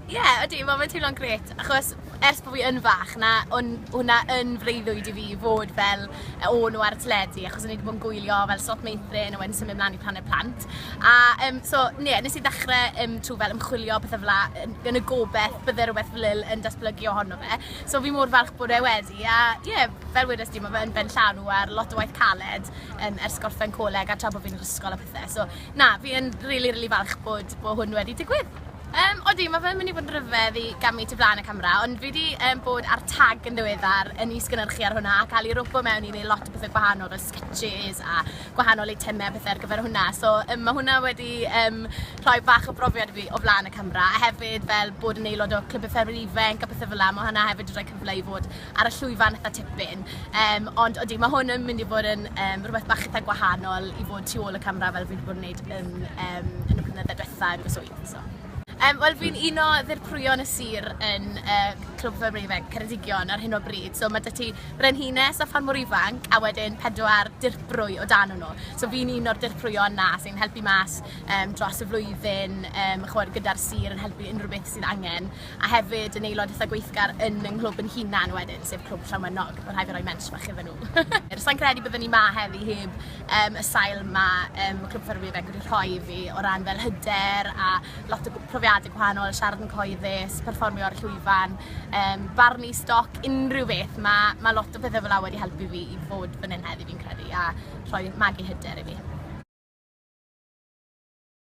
Ie, ydy, mae'n teimlo'n gret, achos ers bod fi yn fach, hwnna yn freuddwyd i fi fod fel o nhw ar y teledu, achos o'n i wedi bod yn gwylio fel Stop Meithrin a wedyn symud mlaen i Planet Plant. Nes i ddechrau trwy fel ymchwilio pethau fel yn y gobeith bydde rhywbeth fel yn datblygu ohono fe. So fi mor falch bod e wedi, a fel wedys di, mae fe yn ben llanw ar lot o waith caled ers gorffen coleg a tra bod fi'n yr ysgol a pethau. So fi yn really falch bod hwn wedi digwydd. Odi, mae fe'n mynd i fod yn rhyfedd i gamu tu flaen y camera, ond fi wedi bod ar tag yn ddiweddar yn is-gynhyrchu ar hwnna a cael ei ropo mewn i wneud lot o bethau gwahanol fel sketches a gwahanol eitemau bethau ar gyfer hwnna. So mae hwnna wedi rhoi bach o brofiad i fi o flaen y camera, a hefyd fel bod yn aelod o clwb ffermwyr ifanc a bethau fel yna, mae hwnna hefyd wedi rhoi cyfle i fod ar y llwyfan eitha tipyn. Ond odi, mae hwn yn mynd i fod yn rhywbeth bach eitha gwahanol i fod tu ôl y camera fel fi wedi bod yn gwneud yn y blynydde diwethaf yn y swydd. Wel, fi'n un o ddirprwyon y sir yn Clwb Ffermwyr Ifanc Ceredigion ar hyn o bryd. So mae 'da ti Brenhines a Ffarmwr Ifanc a wedyn 4 dirprwy o dan nhw. So fi'n un o'r dirprwyon na sy'n helpu mas dros y flwyddyn, gyda'r sir yn helpu unrhyw beth sydd angen. A hefyd yn aelod eitha gweithgar yn nghlwb yn hunan wedyn, sef Clwb Llawennog. Mae'n rhaid fi roi mensch bach iddyn nhw. Sa'n credu byddwn ni ma heddi heb y sail mae Clwb Ffermwyr Ifanc wedi rhoi i fi o ran fel hyder a lot o profiadau gwahanol, siarad yn coeddus, perfformio ar y llwyfan, barnu stoc, unrhyw beth. Mae lot o bethau fel 'na wedi helpu fi i fod fan hyn heddi fi'n credu a rhoi magu hyder i fi.